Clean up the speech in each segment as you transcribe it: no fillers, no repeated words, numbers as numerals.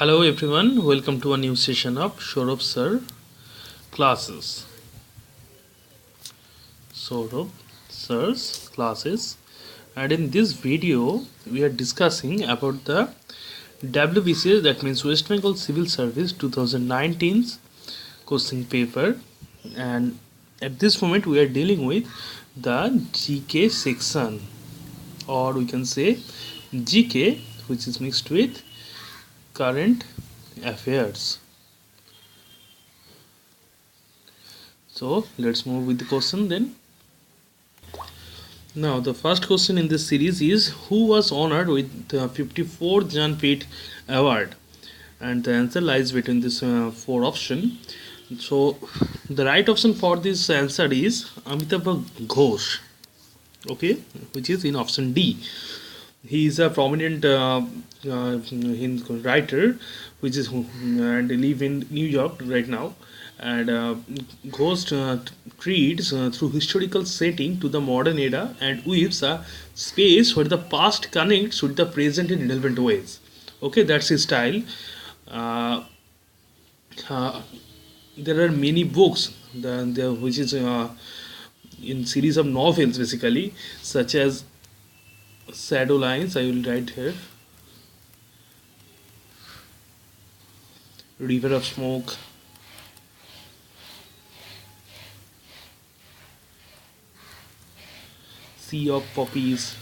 Hello everyone, welcome to a new session of Saurabh Sir classes. Saurabh Sir's classes, and in this video we are discussing about the WBCS, that means West Bengal Civil Service 2019's question paper, and at this moment we are dealing with the GK section, or we can say GK, which is mixed with current affairs. So let's move with the question then. Now the first question in this series is, who was honored with the 54th Jnanpith Award? And the answer lies between this four option. So the right option for this answer is Amitabh Ghosh, okay, which is in option D. He is a prominent writer, which is and live in New York right now, and Ghost treats through historical setting to the modern era and weaves a space where the past connects with the present in relevant ways. Okay, that's his style. Uh, there are many books which is in series of novels basically, such as Shadow Lines, I will write here, River of Smoke, Sea of Poppies,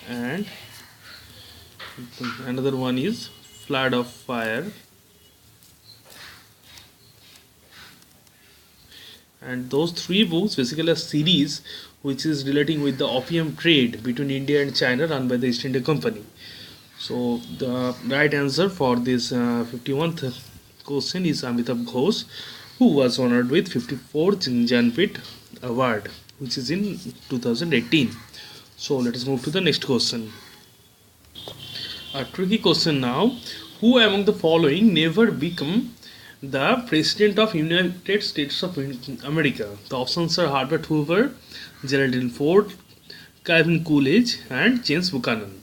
and another one is Flood of Fire. And those three books basically a series which is relating with the opium trade between India and China run by the East India Company. So the right answer for this 51st question is Amitabh Ghosh, who was honored with 54th Jnanpith Award, which is in 2018. So let us move to the next question. A tricky question now. Who among the following never become the President of United States of America? The options are Herbert Hoover, Geraldine Ford, Calvin Coolidge, and James Buchanan.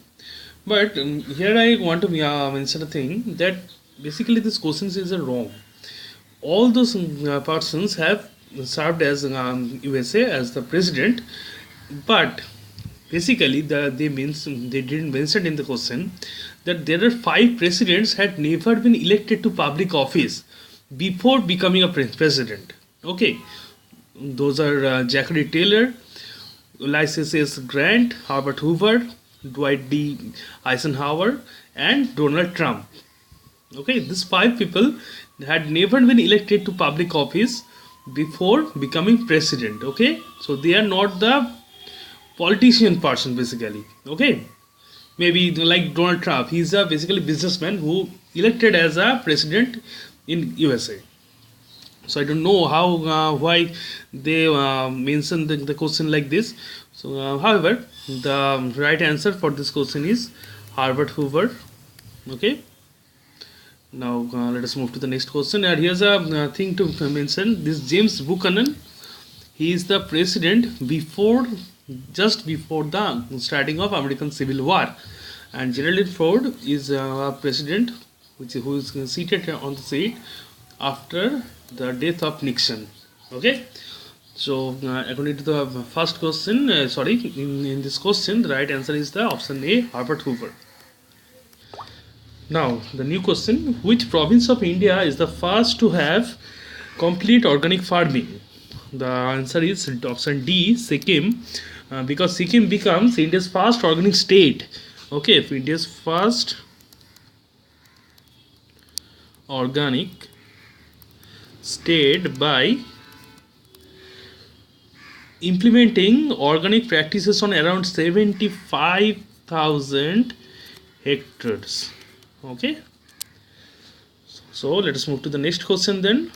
But here I want to mention a thing, that basically this question is wrong. All those persons have served as USA as the president, but basically they didn't mention in the question that there are 5 presidents had never been elected to public office before becoming a president. Okay, those are Zachary Taylor, Ulysses S. Grant, Herbert Hoover, Dwight D. Eisenhower, and Donald Trump. Okay, these 5 people had never been elected to public office before becoming president. Okay, so they are not the politician person basically. Okay, maybe like Donald Trump, he's a basically businessman who elected as a president in USA. So I don't know how why they mention the question like this. So however, the right answer for this question is Herbert Hoover. Okay, now let us move to the next question. And here's a thing to mention, this James Buchanan, he is the president just before the starting of American Civil War, and Geraldine Ford is a president who is seated on the seat after the death of Nixon. Okay, so according to the first question, in this question, the right answer is the option A, Herbert Hoover. Now the new question: which province of India is the first to have complete organic farming? The answer is option D, Sikkim, because Sikkim becomes India's first organic state. Okay, if India's first organic state by implementing organic practices on around 75,000 hectares. Okay, so let us move to the next question then.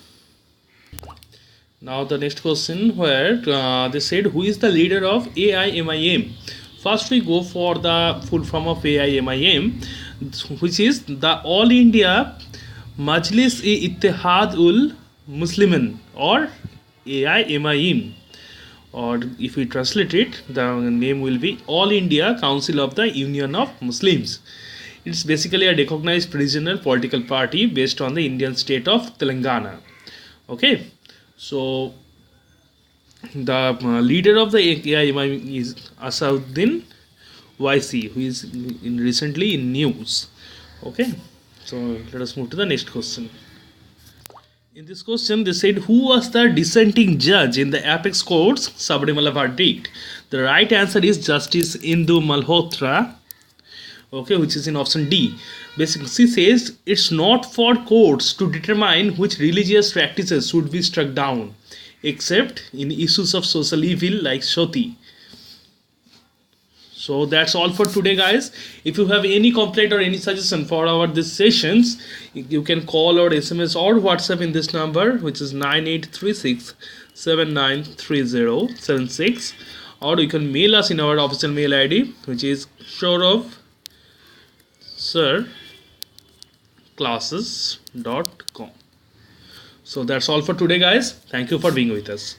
Now the next question, where they said, who is the leader of AIMIM? First we go for the full form of AIMIM, which is the All India Majlis-e-Ittehad ul Muslimin, or AIMIM, or if we translate it, the name will be All India Council of the Union of Muslims. It's basically a recognized regional political party based on the Indian state of Telangana. Okay, so the leader of the AIMIM is Asauddin YC, who is recently in news. Okay, so let us move to the next question. In this question, they said, who was the dissenting judge in the apex court's Sabrimala verdict? The right answer is Justice Indu Malhotra, okay, which is in option D. Basically, she says it's not for courts to determine which religious practices should be struck down, except in issues of social evil like Shoti. So that's all for today, guys. If you have any complaint or any suggestion for our these sessions, you can call or SMS or WhatsApp in this number, which is 9836 793076, or you can mail us in our official mail ID, which is shourovsirclasses.com. So that's all for today, guys. Thank you for being with us.